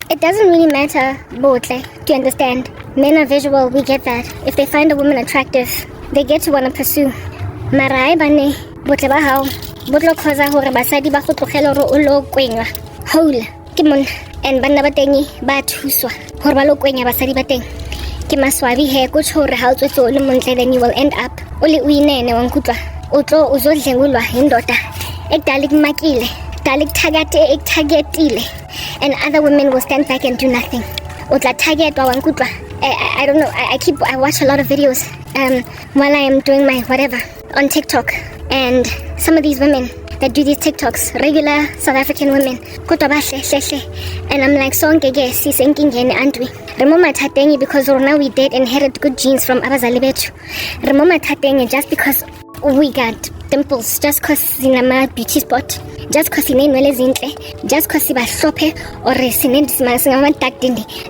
It doesn't really matter, Botle. Do you understand? Men are visual, we get that. If they find a woman attractive, they get to want to pursue. Marai bane, Botle ba hao. Botlo khoza hore basadi ba go tlogela hore o lo kwenya. Hole, ke monna. And banna ba tengi ba thuswa hore ba lo kwenya basadi ba teng. Ke maswabi he go tshore ha o tswetse o le montle, then you will end up o le uinene wa nkutwa. O tlo o zo dlengulwa hindoda. Ekdalik makile. Dalik tagate ek tagetile. And other women will stand back and do nothing. Utla target wa nkutwa. I don't know. I watch a lot of videos while I am doing my whatever on TikTok, and some of these women that do these TikToks, regular South African women, kutwa ba hle, and I'm like, sonke ke sisenkingene antwi. Remoma thatengi because now we did inherit good genes from abazali bethu. Remoma thatengi just because we got dimples, just cause sinama beauty spot, just cause sinenwele zinhle, just cause sibahlophe or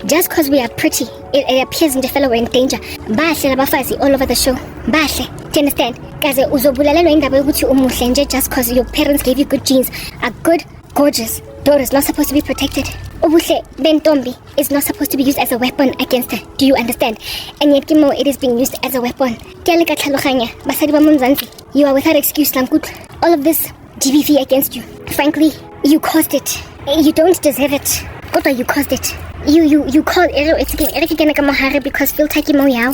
just cause we are pretty. It appears in the fellow we're in danger. Bahle labafazi all over the show. Bahle. Do you understand? Kaze uzobulalelwa indaba yokuthi umuhle nje just cause your parents gave you good genes. A good, gorgeous daughter is not supposed to be protected. Ubuhle bentombi is not supposed to be used as a weapon against her. Do you understand? And yet Kimo, it is being used as a weapon. Basadi ba Mzansi, you are without excuse, Lamkut. All of this GBV against you. Frankly, you caused it. You don't deserve it. Kota, you caused it. You called it because feel taki mo yaw.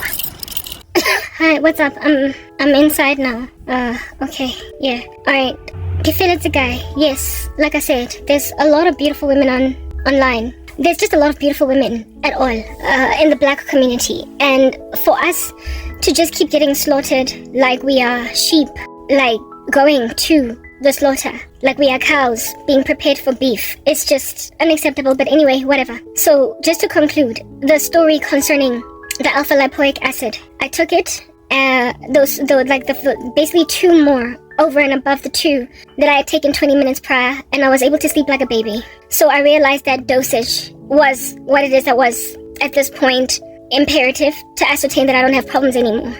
Hi, what's up? I'm inside now. Okay, yeah. Alright. It's a guy. Yes, like I said, there's a lot of beautiful women online. There's just a lot of beautiful women at all in the black community. And for us to just keep getting slaughtered like we are sheep, like going to the slaughter, like we are cows being prepared for beef, it's just unacceptable. But anyway, whatever. So just to conclude, the story concerning the alpha lipoic acid, I took it, basically 2 more over and above the 2 that I had taken 20 minutes prior, and I was able to sleep like a baby. So I realized that dosage was what it is that was, at this point, imperative to ascertain that I don't have problems anymore.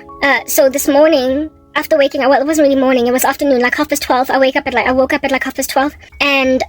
So this morning, after waking up, well, it wasn't really morning, it was afternoon, like 12:30. I woke up at like 12:30, and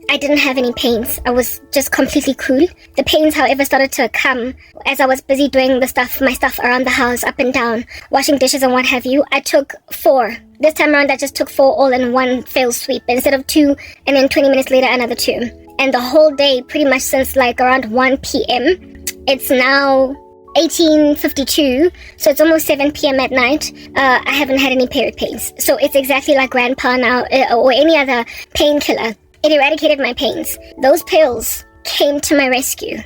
I didn't have any pains. I was just completely cool. The pains, however, started to come as I was busy doing my stuff around the house, up and down, washing dishes and what have you. I took 4. This time around, I just took 4 all in one fell sweep instead of 2, and then 20 minutes later, another 2. And the whole day, pretty much since like around 1 p.m., it's now 18:52, so it's almost 7 p.m. at night. I haven't had any period pains. So it's exactly like grandpa now, or any other painkiller. It eradicated my pains. Those pills came to my rescue.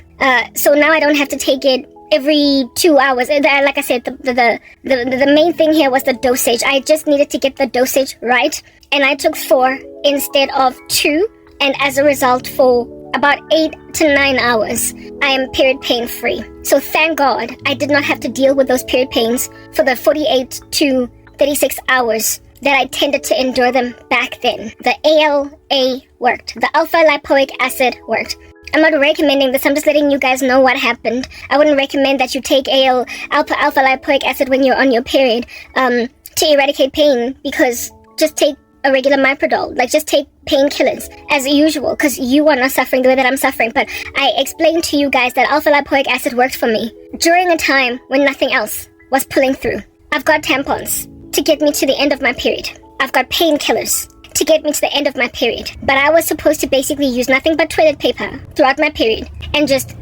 So now I don't have to take it every 2 hours. Like I said, the main thing here was the dosage. I just needed to get the dosage right, and I took 4 instead of 2, and as a result, for about 8 to 9 hours, I am period pain free. So thank God I did not have to deal with those period pains for the 48 to 36 hours that I tended to endure them back then. The ALA worked. The alpha lipoic acid worked. I'm not recommending this. I'm just letting you guys know what happened. I wouldn't recommend that you take alpha lipoic acid when you're on your period to eradicate pain, because just take a regular Miprodol. Like, just take painkillers as usual, because you are not suffering the way that I'm suffering. But I explained to you guys that alpha lipoic acid worked for me during a time when nothing else was pulling through. I've got tampons to get me to the end of my period. I've got painkillers to get me to the end of my period. But I was supposed to basically use nothing but toilet paper throughout my period and just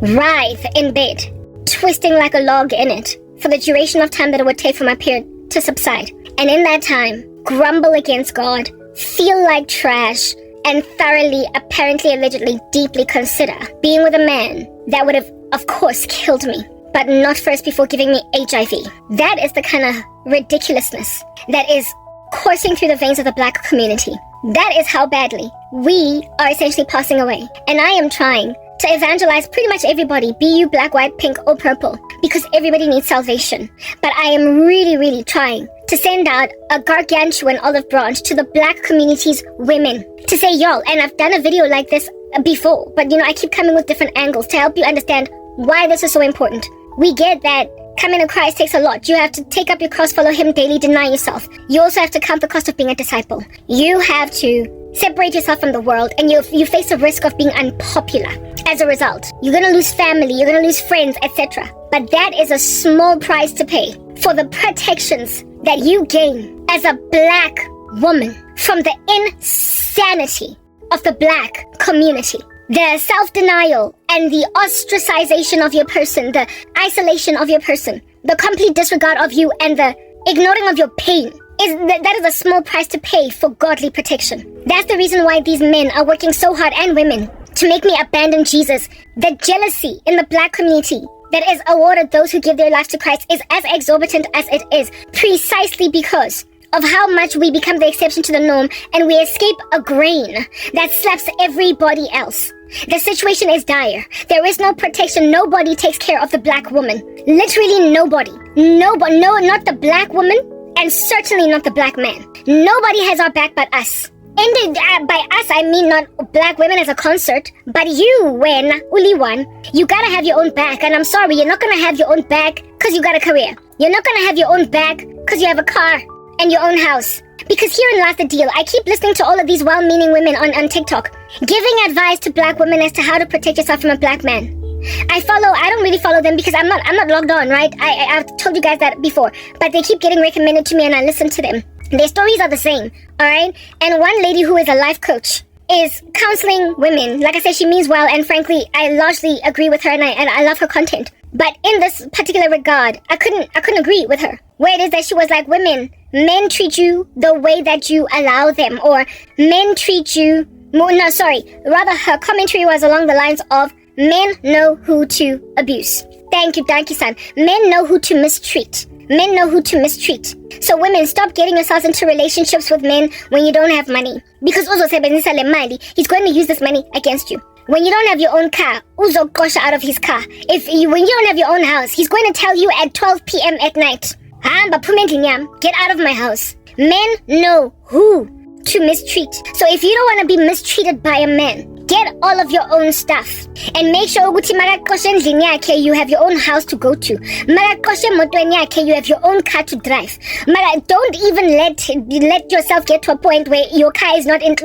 writhe in bed, twisting like a log in it for the duration of time that it would take for my period to subside. And in that time, grumble against God, feel like trash, and thoroughly, apparently, allegedly, deeply consider being with a man that would have, of course, killed me, but not first before giving me HIV. That is the kind of ridiculousness that is coursing through the veins of the black community. That is how badly we are essentially passing away. And I am trying to evangelize pretty much everybody, be you black, white, pink, or purple, because everybody needs salvation. But I am really, really trying to send out a gargantuan olive branch to the black community's women to say, y'all, and I've done a video like this before, but I keep coming with different angles to help you understand why this is so important. We get that coming to Christ takes a lot. You have to take up your cross, follow him daily, deny yourself. You also have to count the cost of being a disciple. You have to separate yourself from the world, and you face a risk of being unpopular. As a result, you're gonna lose family, you're gonna lose friends, etc. But that is a small price to pay for the protections that you gain as a black woman from the insanity of the black community. The self-denial and the ostracization of your person, the isolation of your person, the complete disregard of you, and the ignoring of your pain. That is a small price to pay for godly protection. That's the reason why these men are working so hard, and women, to make me abandon Jesus. The jealousy in the black community that is awarded those who give their lives to Christ is as exorbitant as it is, precisely because of how much we become the exception to the norm and we escape a grain that slaps everybody else. The situation is dire. There is no protection. Nobody takes care of the black woman. Literally nobody. Nobody. No, not the black woman, and certainly not the black man. Nobody has our back but us. And by us, I mean not black women as a concert, but you, when only one, you gotta have your own back. And I'm sorry, you're not gonna have your own back because you got a career. You're not gonna have your own back because you have a car and your own house. Because herein lies the deal. I keep listening to all of these well-meaning women on TikTok giving advice to black women as to how to protect yourself from a black man. I don't really follow them because I'm not logged on, right? I've told you guys that before, but they keep getting recommended to me and I listen to them. Their stories are the same, alright? And one lady who is a life coach is counseling women. Like I said, she means well, and frankly, I largely agree with her, and I love her content. But in this particular regard, I couldn't agree with her. Where it is that she was like, men treat you the way that you allow them, or men treat you, rather her commentary was along the lines of, men know who to abuse. Thank you, son. Men know who to mistreat. Men know who to mistreat. So women, stop getting yourselves into relationships with men when you don't have money. Because he's going to use this money against you. When you don't have your own car, uzo kosha out of his car. When you don't have your own house, he's going to tell you at 12 p.m. at night, get out of my house. Men know who to mistreat. So if you don't want to be mistreated by a man, get all of your own stuff and make sure you have your own house to go to. You have your own car to drive. Don't even let yourself get to a point where your car is not in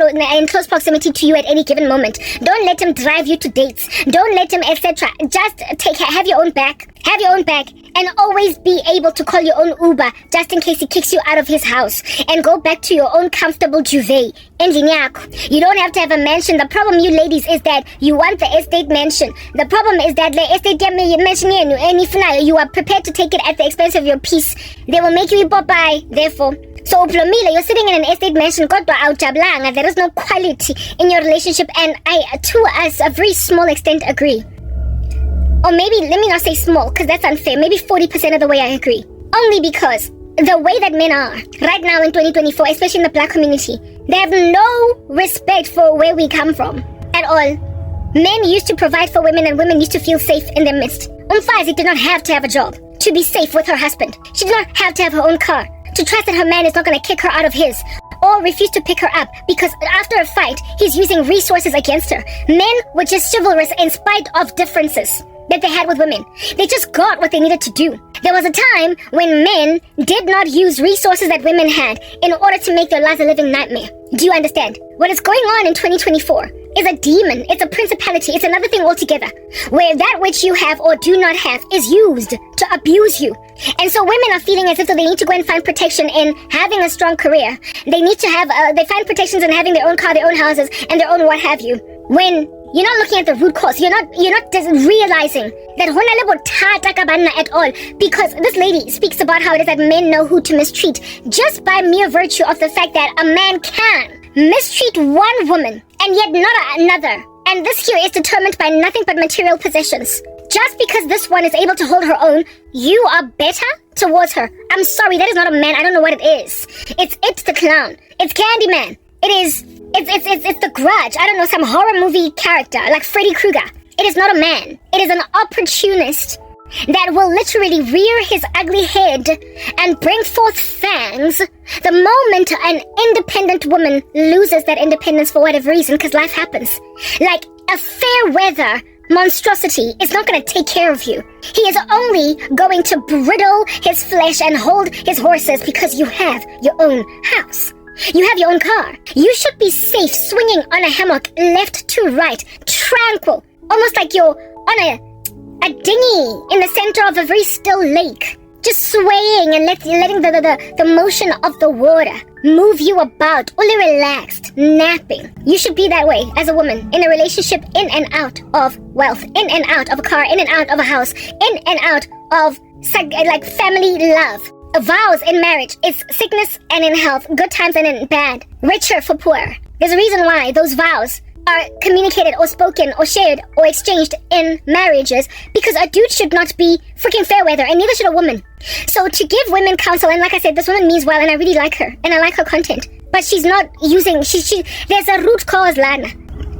close proximity to you at any given moment. Don't let him drive you to dates. Don't let him, etc. Just have your own back. Have your own back, and always be able to call your own Uber just in case he kicks you out of his house, and go back to your own comfortable duvet. You don't have to have a mansion. The problem, you ladies, is that you want the estate mansion. The problem is that the estate mansion, you are prepared to take it at the expense of your peace. They will make you Popeye, therefore. So, you're sitting in an estate mansion, there is no quality in your relationship, and I, to a very small extent, agree. Or maybe, let me not say small, because that's unfair. Maybe 40% of the way I agree. Only because the way that men are right now in 2024, especially in the black community, they have no respect for where we come from at all. Men used to provide for women, and women used to feel safe in their midst. Umfazi did not have to have a job to be safe with her husband. She did not have to have her own car to trust that her man is not going to kick her out of his, or refuse to pick her up because after a fight, he's using resources against her. Men were just chivalrous in spite of differences that they had with women. They just got what they needed to do. There was a time when men did not use resources that women had in order to make their lives a living nightmare. Do you understand? What is going on in 2024 is a demon, it's a principality, it's another thing altogether, where that which you have or do not have is used to abuse you. And so women are feeling as if they need to go and find protection in having a strong career. They need to have, they find protections in having their own car, their own houses, and their own what have you. When you're not looking at the root cause. You're not just realizing that at all, because this lady speaks about how it is that men know who to mistreat just by mere virtue of the fact that a man can mistreat one woman and yet not another. And this here is determined by nothing but material possessions. Just because this one is able to hold her own, you are better towards her. I'm sorry, that is not a man. I don't know what it is. It's the clown. It's Candyman. It's the Grudge. I don't know, some horror movie character like Freddy Krueger. It is not a man. It is an opportunist that will literally rear his ugly head and bring forth fangs the moment an independent woman loses that independence for whatever reason, because life happens. Like a fair weather monstrosity is not going to take care of you. He is only going to bridle his flesh and hold his horses because you have your own house. You have your own car. You should be safe swinging on a hammock left to right, tranquil, almost like you're on a dinghy in the center of a very still lake, just swaying and letting the motion of the water move you about, fully relaxed, napping. You should be that way as a woman in a relationship, in and out of wealth, in and out of a car, in and out of a house, in and out of like family love. Vows in marriage is sickness and in health, good times and in bad, richer for poor. There's a reason why those vows are communicated or spoken or shared or exchanged in marriages, because a dude should not be freaking fair weather, and neither should a woman. So to give women counsel, and like I said, this woman means well, and I really like her, and I like her content, but she's not using, there's a root cause, Lana.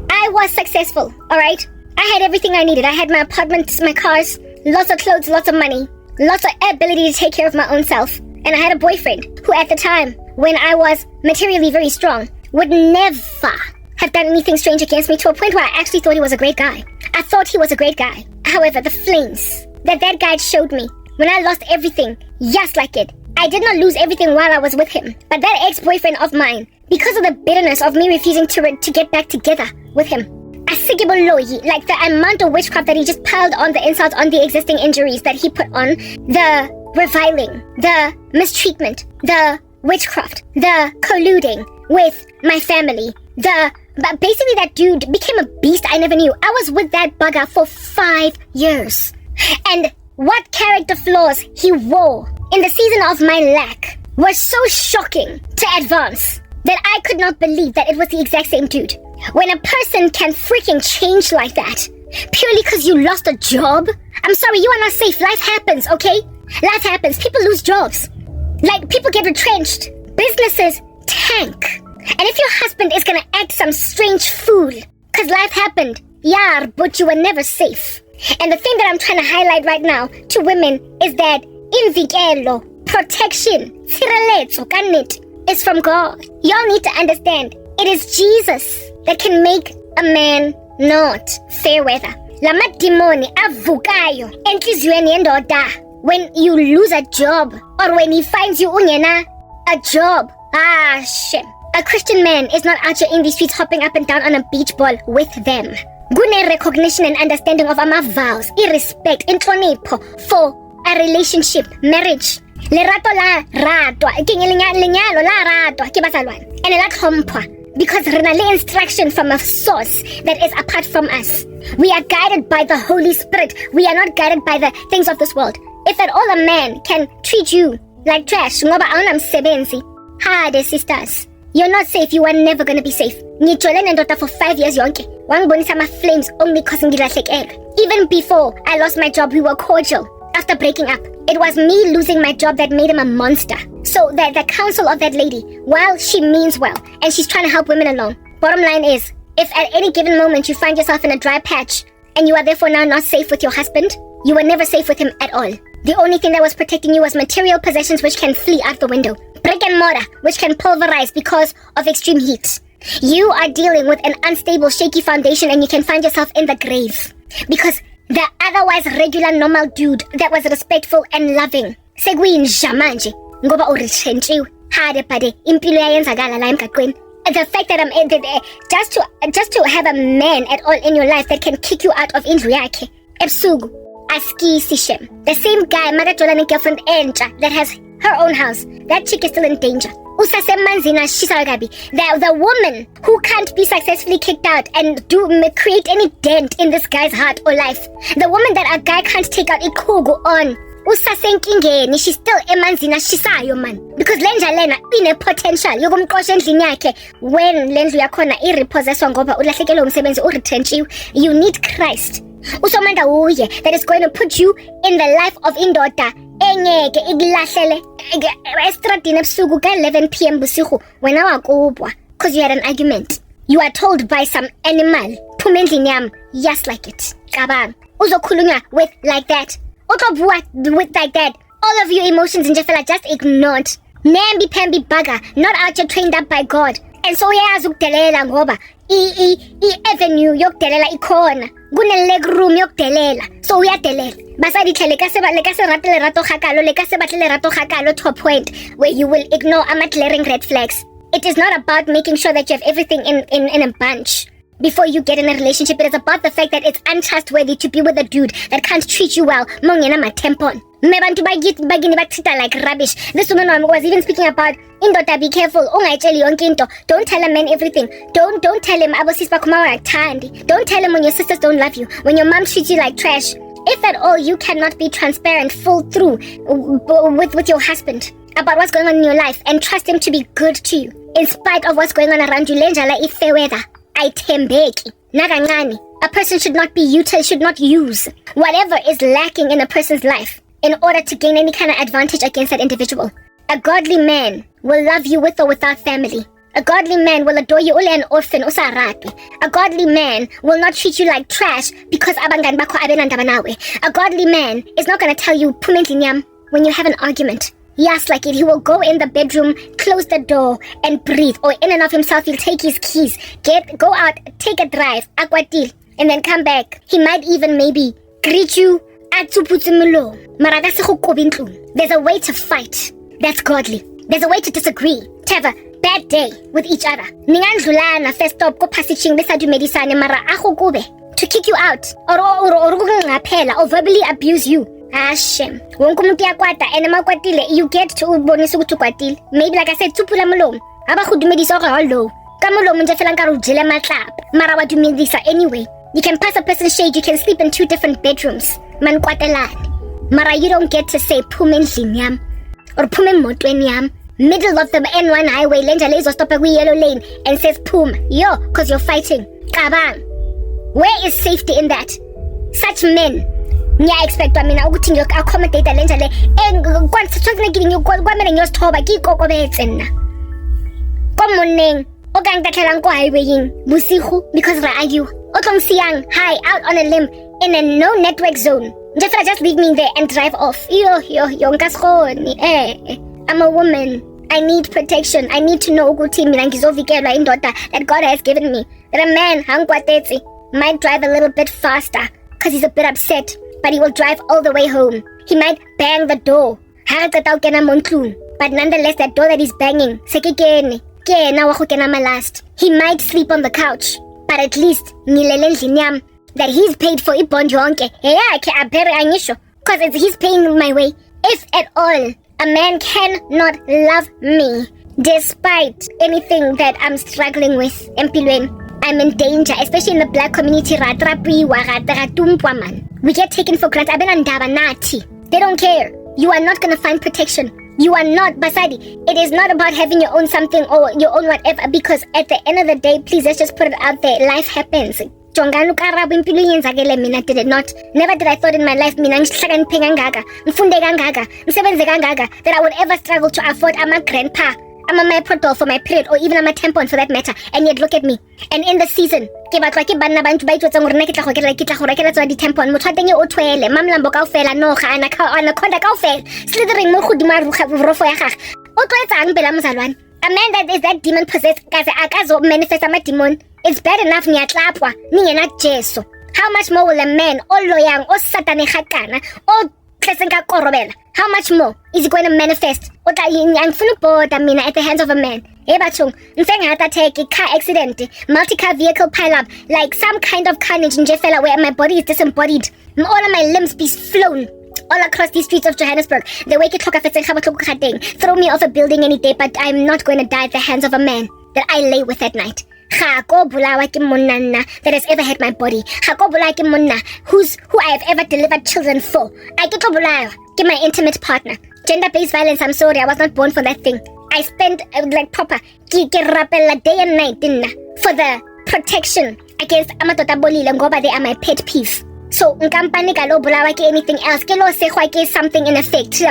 I was successful, alright? I had everything I needed. I had my apartment, my cars, lots of clothes, lots of money, lots of ability to take care of my own self, and I had a boyfriend who at the time, when I was materially very strong, would never have done anything strange against me, to a point where I actually thought he was a great guy. I thought he was a great guy. However, the flames that guy showed me when I lost everything, just like it. I did not lose everything while I was with him, but that ex-boyfriend of mine, because of the bitterness of me refusing to get back together with him, like the amount of witchcraft that he just piled on the insults, on the existing injuries that he put on, the reviling, the mistreatment, the witchcraft, the colluding with my family, but basically that dude became a beast I never knew. I was with that bugger for 5 years. And what character flaws he wore in the season of my lack was so shocking to advance that I could not believe that it was the exact same dude. When a person can freaking change like that, purely because you lost a job, I'm sorry, you are not safe. Life happens, okay? Life happens. People lose jobs. Like, people get retrenched. Businesses tank. And if your husband is gonna act some strange fool, cause life happened, yeah, but you were never safe. And the thing that I'm trying to highlight right now to women is that invikelo, protection, tshireletso kanete, is from God. Y'all need to understand, it is Jesus that can make a man not fair weather. Lama demoni avukayo enhliziyweni yendoda when you lose a job, or when he finds you ungena a job. Ah, shit. A Christian man is not out here in the streets hopping up and down on a beach ball with them. Gune recognition and understanding of ama vows, respect, inhlonipho for a relationship, marriage. Lerato la ratwa, lenyalo la ratwa ke bazalwane, and la tlhompha, because re na le instruction from a source that is apart from us. We are guided by the Holy Spirit. We are not guided by the things of this world. If at all a man can treat you like trash, ngoba awunamsebenzi, hade sisters, you're not safe. You are never gonna be safe. Ngijole nendoda for 5 years yonke. Wangibonisa ama flames only cause ngilahlekela. Even before I lost my job, we were cordial. After breaking up, it was me losing my job that made him a monster. So that the counsel of that lady, while she means well and she's trying to help women along, bottom line is, if at any given moment you find yourself in a dry patch and you are therefore now not safe with your husband, you were never safe with him at all. The only thing that was protecting you was material possessions which can flee out the window. Brick and mortar which can pulverize because of extreme heat. You are dealing with an unstable, shaky foundation, and you can find yourself in the grave. Because the otherwise regular, normal dude that was respectful and loving, sekuyinja manje ngoba uritrenchiwe hade pade impilo yayenzakala la emgaqweni. The fact that I'm just to have a man at all in your life that can kick you out of indlu yakhe ebusuku askisi shem. The same guy makajola ne-girlfriend entsha that has her own house. That chick is still in danger. The woman who can't be successfully kicked out and create any dent in this guy's heart or life. The woman that a guy can't take out ikugu on. She's still emanzina shisayo man. Because lenja lena ine potential yokumqosha endlini yakhe when lendlu yakhona irepossesswa ngoba ulahlekelwe umsebenzi uretrenchiwe. You need Christ. Usomanda uye that is going to put you in the life of indoda engeke ikulahlele estradini ebusuku ka 11 p.m. busiku wena wakubwa because you had an argument. You are told by some animal phuma endlini yami just like it. Cabanga uzokhulunywa with like that. Utobua with like that. All of your emotions in Jefela just ignored. Namby pamby bugger, not out here trained up by God. And so yazi ukudelela ngoba i-avenue yokudelela ikhona. Kune leg room yokudelela. So uyadelela. Basadi hle lekase ratele rato gakalo lekase batle rato gakalo to a point where you will ignore ama glaring red flags. It is not about making sure that you have everything in a bunch before you get in a relationship. It is about the fact that it's untrustworthy to be with a dude that can't treat you well. Like rubbish. This woman was even speaking about indota, be careful. Don't tell a man everything. Don't tell him don't tell him when your sisters don't love you, when your mom treats you like trash. If at all you cannot be transparent full through with your husband about what's going on in your life and trust him to be good to you in spite of what's going on around you, a person should not be utilized, should not use whatever is lacking in a person's life in order to gain any kind of advantage against that individual. A godly man will love you with or without family. A godly man will adore you, an orphan, a godly man will not treat you like trash because abangani bakho abenandaba nawe. A godly man is not going to tell you when you have an argument. Yes, like it, he will go in the bedroom, close the door, and breathe. Or in and of himself, he'll take his keys, go out, take a drive, and then come back. He might even maybe greet you. There's a way to fight. That's godly. There's a way to disagree, to have a bad day with each other. To kick you out or verbally abuse you. Hashem. You get to maybe like I said, anyway. You can pass a person's shade, you can sleep in 2 different bedrooms. Mara, you don't get to say pumen linyam or pumen motwenyam. Middle of the N1 highway, Lenja stop at yellow lane and says pum. Yo, cause you're fighting. Kabang. Where is safety in that? Such men. Nya expect ukuthi accommodate Lenja le. Giving you highwaying. Because where are you? Hi, out on a limb in a no network zone. Just leave me there and drive off. I'm a woman. I need protection. I need to know that God has given me. That a man might drive a little bit faster because he's a bit upset, but he will drive all the way home. He might bang the door. But nonetheless, that door that he's banging, he might sleep on the couch. But at least that he's paid for because he's paying my way. If at all a man cannot love me despite anything that I'm struggling with, I'm in danger, especially in the black community. We get taken for granted. They don't care. You are not going to find protection. You are not Basadi. It is not about having your own something or your own whatever, because at the end of the day, please, let's just put it out there. Life happens. Did it not. Never did I thought in my life that I would ever struggle to afford a grandpa. I'm a my protocol for my period, or even a tampon for that matter. And yet look at me. And in the season, a man that is that demon possessed, manifest a demon. It's bad enough how much more will a man, or loyang, or satanic hakana, or how much more is he going to manifest at the hands of a man? Take a car accident, multi-car vehicle pileup, like some kind of carnage in Jefela where my body is disembodied. All of my limbs be flown all across these streets of Johannesburg. They wake it throw me off a building any day, but I'm not going to die at the hands of a man that I lay with at night. That has ever had my body. Who I have ever delivered children for. Get my intimate partner. Gender-based violence, I'm sorry, I was not born for that thing. I spent like proper day and night for the protection against amatota bolile ngoba they are my pet peeve. So nkampani ka lo bolawa ke anything else ke lo segwa ke something in effect ke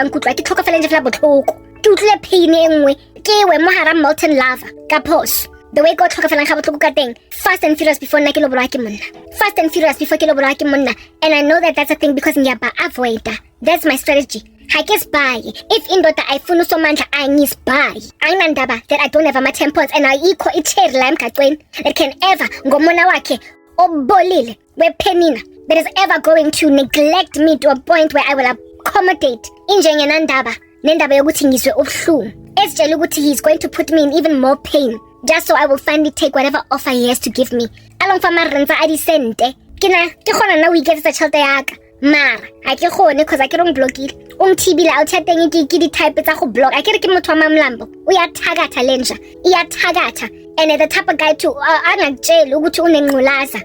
tlhokafela nje fela botlhoko ke utlwe pain engwe ke we mo hara molten lava ka pause. The way God tlhokafela ga botlhoko ka teng, fast and furious before nna ke lo bolawa ke monna. Fast and furious before ke lo bolawa ke monna. And I know that that's a thing because ngiyaba avoid. That's my strategy. I guess buy. If indota I funu so manja I need buy. Anandaba that I don't have my temples and I equal icheri la emgaqweni that can ever ngomona wakhe obolile we penina that is ever going to neglect me to a point where I will accommodate injenye nandaba nendaba yokuthi ngizwe ubuhlungu esitshela ukuthi he's going to put me in even more pain just so I will finally take whatever offer he has to give me. Along for marenza a disente ke gona na o iketsetsa tšhelete yaka mara ha ke gone because I don't block it umthibile out teng ke di type tsa go block a ke re ke motho wa mamlambo o ya thakatha lenja iya thakatha and the type of guy to angakutshela ukuthi unengculaza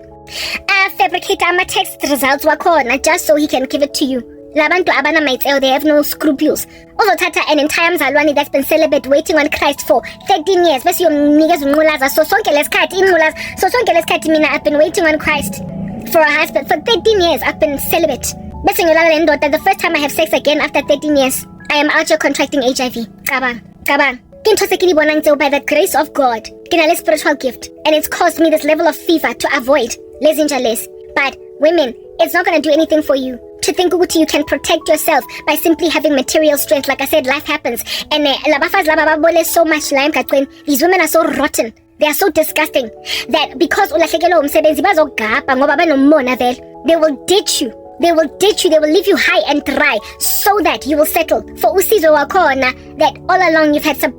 fabricate ama text results wakhona just so he can give it to you. Labantu abana maitseo, they have no scruples. Uzothatha an entire mzalwane that's been celibate waiting on Christ for 13 years bese uyomnikeza unqulaza so sonke lesikhathi inqulaza so sonke lesikhathi mina I've been waiting on Christ for a husband for 13 years. I've been celibate bese ngilala lendoda the first time I have sex again after 13 years I am out here contracting HIV. Cabang ke ntho tse ke di bonang tseo by the grace of God ke na le spiritual gift and it's caused me this level of fever to avoid less. But women, it's not going to do anything for you to think ukuthi you can protect yourself by simply having material strength. Like I said, life happens and labafaz lababole so much la emgaqweni. These women are so rotten, they are so disgusting that because ulahlekelwe umsebenzi bazogapha ngoba banomona vele, they will ditch you, they will leave you high and dry so that you will settle for usizo wakhona that all along you've had some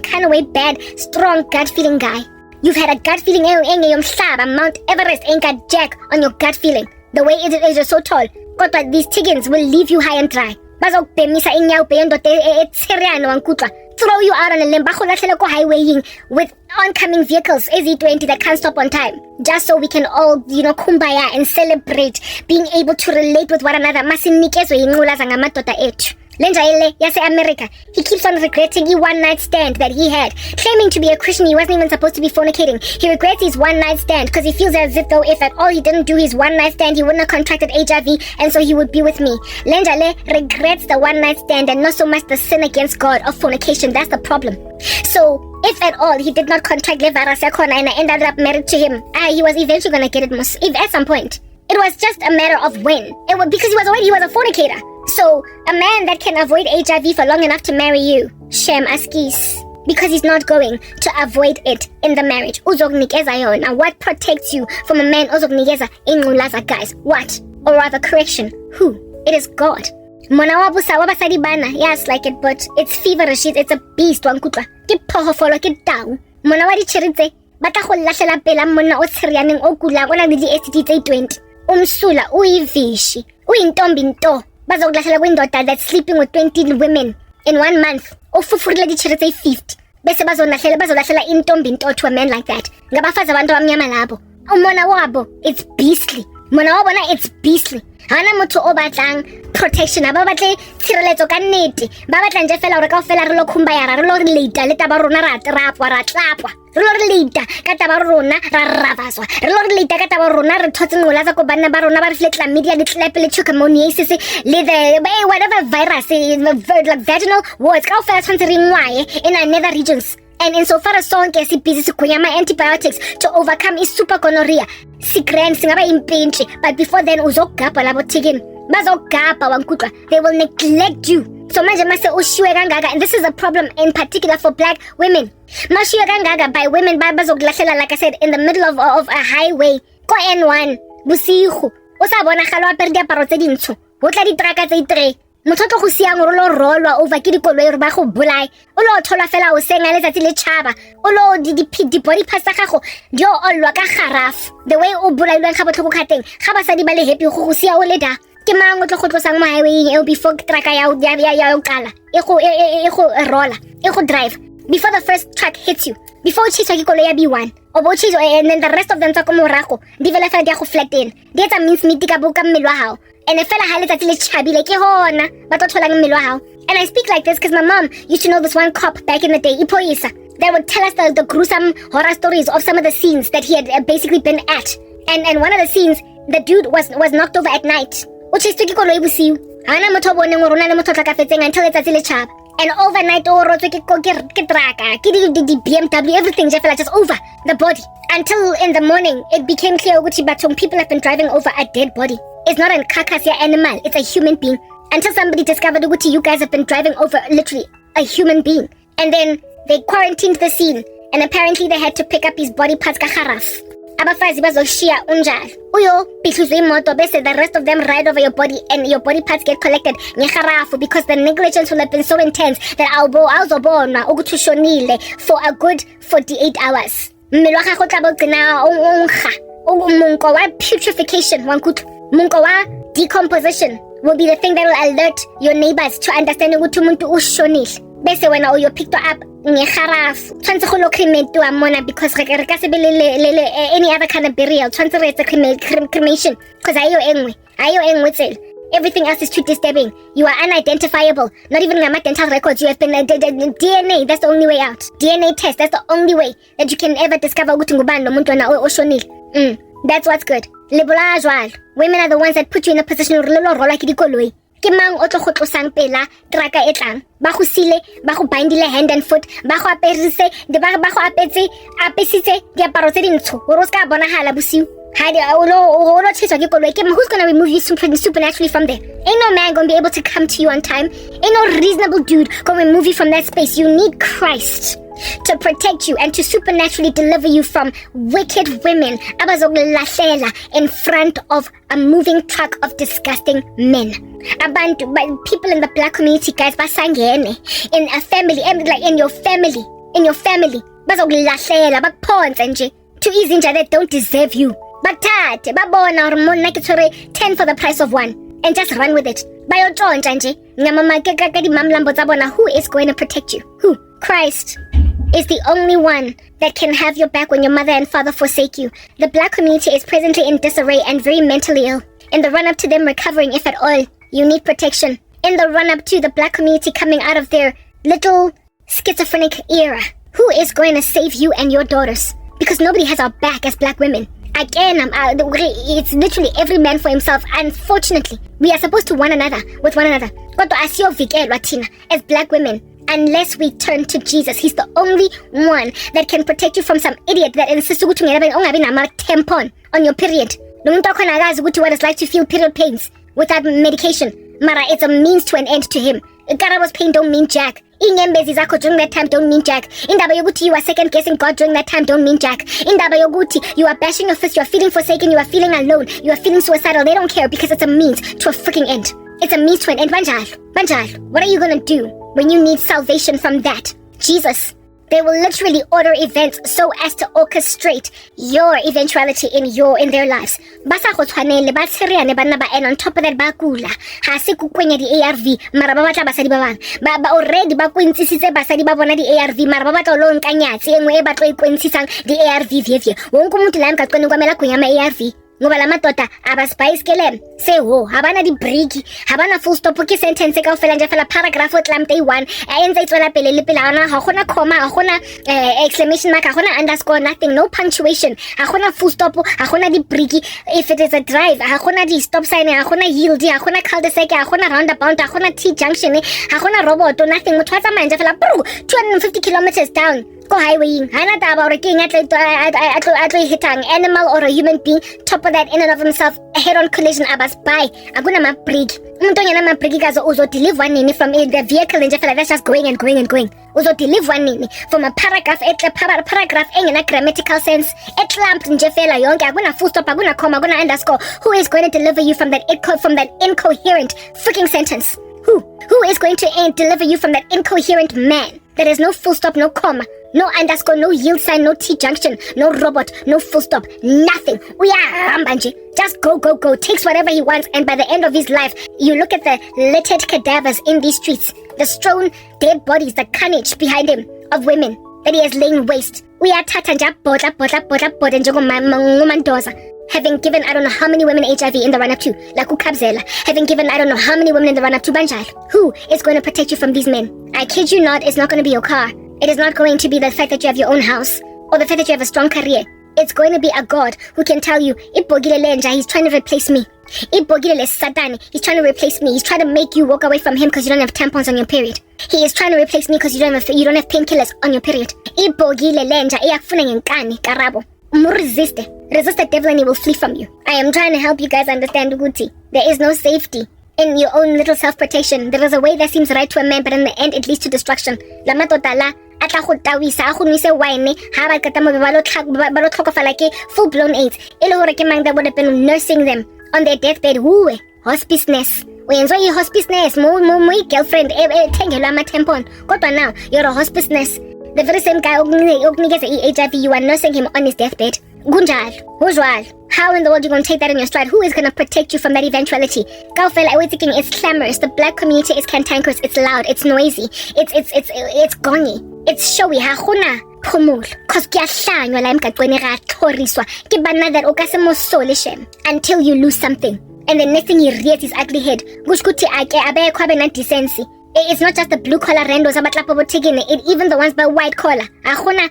kind of way bad strong gut feeling guy. You've had a gut feeling Mount Everest ain't got jack on your gut feeling. The way it is you're so tall. God, but these tiggins will leave you high and dry. Throw you out on a limb highwaying with oncoming vehicles AZ20 that can't stop on time. Just so we can all, kumbaya and celebrate being able to relate with one another. Lenja ile yase America, he keeps on regretting his one night stand that he had. Claiming to be a Christian, he wasn't even supposed to be fornicating. He regrets his one night stand because he feels as if though if at all he didn't do his one night stand, he wouldn't have contracted HIV and so he would be with me. Lenja le regrets the one night stand and not so much the sin against God of fornication. That's the problem. So if at all he did not contract le virus yakona and I ended up married to him, he was eventually gonna get it if at some point. It was just a matter of when. It was because he was a fornicator. So, a man that can avoid HIV for long enough to marry you, Shem Askis, because he's not going to avoid it in the marriage. Uzognikeza yona. What protects you from a man uzognikeza ingulaza, guys? What? Or rather, correction, who? It is God. Mona wabusa wabasadi bana, yes, like it, but it's feverish, it's a beast, wankutwa. Ke pohofolo ke tau. Mona wadi chiritse, bata go lahlela pela mona o tshirianeng o kula go na le di STD tse 20. Umsula uyivishi, uyintombi nto. Bazoglasela kwindoda that's sleeping with 20 women in 1 month. Ofufurile di chirite 50. Bese bazolahlela intombi nto to a man like that. Ngabafazi abantu abamnyama labo. Umona wabo, it's beastly. Mona wabona, it's beastly. Hana motho o batlang protection, ba batle tshireletso ka nnete. Ba batla nje fela hore kaofela re lo khumbaya re lo relate le taba rona ra trapwa ra tlapwa. Re lo relate ka taba rona ra ravaswa. Re lo relate ka taba rona re thotse ngolaza ko banna ba rona ba re fletla media le tlap le trichomoniasis le the whatever virus like vaginal wards kaofela tshwantse re ngwaye in our nether regions. And insofar as sonke sibhizi sigonyama antibiotics to overcome super gonorrhea, sigrand singaba impintshi, but before then uzogapha labo thikin bazogapha wankutwa, they will neglect you. So manje mase ushiwe kangaka, and this is a problem in particular for black women. Mashiwe kangaka by women bazokulahlela, like I said, in the middle of a highway ko N1 busigo o sa bona galo apere diaparo tse dintsho o tla ditraka tse 3 motho go siang o lo rolwa over ke dikoloi re ba go bolai o lo thola fela o senga letsatsi le tshaba o lo di body parts tsa gago dio olwa ka garaf the way o bolailweng ga botlhoko khateng ga basadi ba le happy go sia o le da ke mang o tlo go tlosang mo highway e before truck ya o kala e go rolla e go drive before the first truck hits you, before chisa ke koloi ya B1 o bo chiso and then the rest of them tsa ko morago di vela fela dia go flatten di etsa means miti ka boka mmelo wa hao. And I felt like I letsatsi le chabile ke hona ba to tholang mmelo wa hao. And I speak like this because my mom used to know this one cop back in the day, Ipoisa, that would tell us the gruesome horror stories of some of the scenes that he had basically been at. And one of the scenes, the dude was knocked over at night. Which is ke koloi bosiu. Hana motho bone ngo rona le motho tla ka fetseng until letsatsi le chaba. And overnight o rotswe ke traka, ke di BMW, everything just over the body. Until in the morning, it became clear that people have been driving over a dead body. It's not a carcass animal, it's a human being. Until somebody discovered that you guys have been driving over literally a human being. And then they quarantined the scene. And apparently they had to pick up his body parts ka garaf. abafazi bazoshiya unjalo uyophihluza imoto bese the rest of them ride over your body and your body parts get collected ngeharafu because the negligence will have been so intense that awuzobonwa ukuthi ushonile for a good 48 hours. Mmele wa gago tla bogcina ongha umunko wa putrefaction wankuthu munko wa decomposition will be the thing that will alert your neighbors to understand ukuthi umuntu ushonile bese wena uyo picked up ngeharafu tshwantse go lo cremate mona because re ka se be le any other kind of burial tshwantse re etsa cremation because ayo engwe tsela. Everything else is too disturbing. You are unidentifiable. Not even my dental records. You have been DNA. That's the only way out. DNA test. That's the only way that you can ever discover ukuthi ngubani lo muntu na oshonile. That's what's good. Lebola jwalo. Women are the ones that put you in a position where lo rola ke dikoloi. Ke mang o tlo go tlosang pela traka e tlang. Ba go sile, ba go bindile hand and foot, ba go aperise, ba go apesitse diaparo tse dintsho. O ro ska bonagala bosiu. Who's gonna remove you supernaturally from there? Ain't no man gonna be able to come to you on time. Ain't no reasonable dude gonna remove you from that space. You need Christ to protect you and to supernaturally deliver you from wicked women in front of a moving truck of disgusting men. People in the black community, guys, in a family, like in your family, to easy that don't deserve you. Bathathe babona hormone like it's 10 for the price of 1 and just run with it. Bayotshontsha nje ngamamake ka di mamlambo tsa bona. Who is going to protect you? Who? Christ is the only one that can have your back when your mother and father forsake you. The black community is presently in disarray and very mentally ill. In the run up to them recovering, if at all, you need protection. In the run up to the black community coming out of their little schizophrenic era, who is going to save you and your daughters? Because nobody has our back as black women. Again, it's literally every man for himself. Unfortunately, we are supposed to with one another. Kodwa asiyovikelwa thina as black women unless we turn to Jesus. He's the only one that can protect you from some idiot that insists ukuthi ungabi nama tampon on your period. Lo muntu akhona akazi ukuthi what it's like to feel period pains without medication. Mara, it's a means to an end to him. Garabo's pain don't mean jack. Inyembezi zakho during that time don't mean jack. Indaba yokuthi you are second guessing God during that time don't mean jack. Indaba yokuthi you are bashing your fist, you are feeling forsaken, you are feeling alone, you are feeling suicidal. They don't care because it's a means to a freaking end. It's a means to an end. Banjal, what are you gonna do when you need salvation from that? Jesus. They will literally order events so as to orchestrate your eventuality in their lives. Basa go tshwanele ba tshiriane bana ba and on top of that ba kula. Ha se ku kwenya di ARV mara ba batla basadi ba bang. Ba already ba kwentsisitse basadi ba bona di ARV mara ba batla lo nkanyatsi engwe e batla ikwentsisang di ARV vevie. Wonke umuntu la emgaqweni kwamela kunya ama ARV. Ngoba la madoda abaspice kelem say ho habana di break habana full stop ke sentence ka ofela nje fela paragraph o tlam day 1 enza itswela pele le pele ana ha gona comma ha gona exclamation mark ha gona underscore nothing, no punctuation, ha gona full stop, ha gona di break. If it is a drive ha gona di stop sign, ha gona yield, ha gona cul-de-sac, ha gona roundabout, ha gona T junction, ha gona robot, nothing. Motho tsa manje fela 250 kilometers down go highwaying. Hana taba or king atlo hitang animal or a human being. Top of that, in and of himself, a head-on collision abas by aguna ma break. Umuntu nyana ma break kazo uzo deliver one nini from the vehicle and that's just going. Uzo deliver one nini from a paragraph engena grammatical sense. Etlamp nje fela yonke aguna full stop, aguna comma, aguna underscore. Who is going to deliver you from that incoherent freaking sentence? Who is going to deliver you from that incoherent man? There is no full stop, no comma, no underscore, no yield sign, no T junction, no robot, no full stop, nothing. We are Rambanje. Just go. Takes whatever he wants, and by the end of his life, you look at the littered cadavers in these streets, the strewn dead bodies, the carnage behind him of women that he has lain waste. We are tatanja botla mandoza. Having given I don't know how many women HIV in the run-up to Laku Kabzela. Having given I don't know how many women in the run-up to Banjal. Who is going to protect you from these men? I kid you not, it's not going to be your car. It is not going to be the fact that you have your own house or the fact that you have a strong career. It's going to be a God who can tell you, Ibogile Lenja, he's trying to replace me. Ibogile Satan, he's trying to replace me. He's trying to make you walk away from him because you don't have tampons on your period. He is trying to replace me because you don't have painkillers on your period. Ibogile Lenja, iyakufuna ngenkani karabo. Resist the devil and he will flee from you. I am trying to help you guys understand Uguti. There is no safety in your own little self-protection. There is a way that seems right to a man, but in the end it leads to destruction. La matotala atla go tawisa go nwise wine ha ba kata mo ba lo tlhokofala ke full blown AIDS ile hore ke mang that would have been nursing them on their deathbed. Who hospice nurse uyenza hospice nurse mo girlfriend thengela ama tampon kodwa now you're a hospice nurse. The very same guy okunikeza HIV, you are nursing him on his deathbed. Kunjalo. How in the world are you going to take that in your stride? Who is going to protect you from that eventuality? Kaufela, it's clamorous. The black community is cantankerous. It's loud. It's noisy. It's gongy. It's showy. Hakuna phumula. Cause kuyahlanywa la emgaqweni rathoriswa. Ke bana that o ka se mo solishe until you lose something. And the next thing he rears his ugly head. Kushukuthi ake abekho abe na decency. It's not just the blue collar randos it even the ones by white collar. Hakuna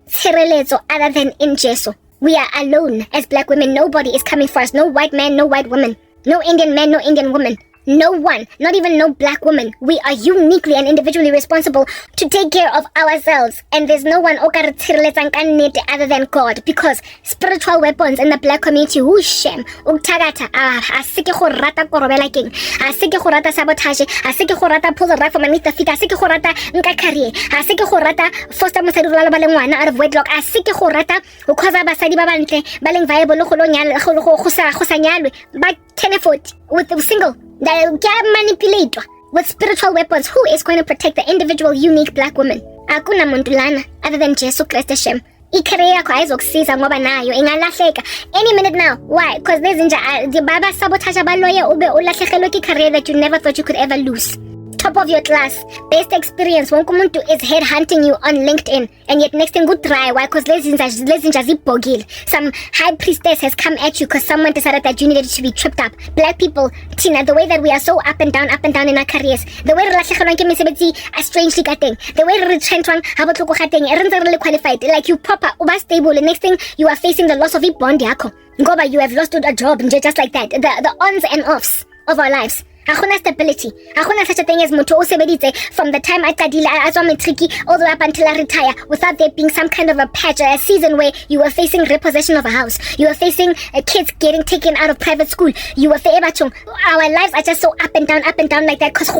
tshireletso other than in Jesu. We are alone as black women. Nobody is coming for us. No white man, no white woman. No Indian man, no Indian woman. No one, not even no black woman. We are uniquely and individually responsible to take care of ourselves. And there's no one other than God. Because spiritual weapons in the black community, shem, asike go rata korobela king, asike go rata sabotage, asike go rata pull the right from underneath the feet, asike go rata nka career, asike go rata foster mosadi go lala ba lengwana out of wedlock, asike go rata go causa basadi ba bantle ba leng viable go sa nyalwe ba 10-40 with the single. That can manipulate with spiritual weapons. Who is going to protect the individual unique black woman? Akuna muntu lana other than Jesu Christ Shem. Icareer yakho ayizokusiza ngoba nayo ingalahleka any minute now. Why? Because there's the baba sabotage abaloya ube ulahlekelwe ki career that you never thought you could ever lose. Top of your class, best experience. Wonke umuntu is headhunting you on LinkedIn, and yet next thing good try. Why? Because some high priestess has come at you because someone decided that you needed to be tripped up. Black people, Tina, the way that we are so up and down in our careers, the way are strangely getting, the way really qualified, like you proper stable, and next thing you are facing the loss of a bond yako. Ngoba, you have lost a job just like that. The ons and offs of our lives. Hakuna stability. Hakuna such a thing as mutu osebeditse from the time I qadile azwa matriki all the way up until I retire without there being some kind of a patch or a season where you were facing repossession of a house. You were facing kids getting taken out of private school. You were our lives are just so up and down like that because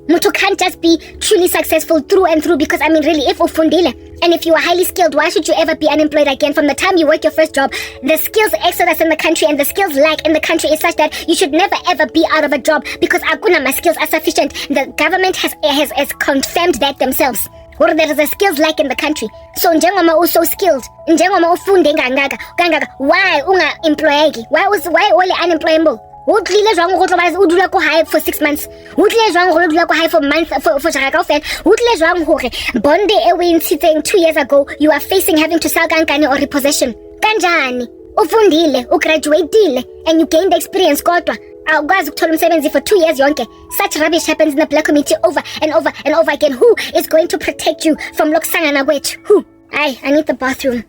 mutu can't just be truly successful through and through because really if ufundile and if you are highly skilled, why should you ever be unemployed again? From the time you work your first job, the skills exodus in the country and the skills lack in the country is such that you should never ever be out of a job because my skills are sufficient. The government has confirmed that themselves. Or there is a skills lack in the country. So njengoma uso skilled, njengoma ufunde ngangaka, why unga employee? Why only unemployable? Utlile jwang go tloba o dula ko hae for 6 months. Utlile jwang go dula ko hae for months for jara kaofela. Utlile jwang hore bonde e we ntshitseng 2 years ago you are facing having to sell kankane or repossession. Kanjani? Ufundile, ugraduateile and you gained experience kodwa awukwazi ukuthola umsebenzi for 2 years yonke. Such rubbish happens in the black community over and over and over again. Who is going to protect you from lokusangana kwethu? Who? I need the bathroom.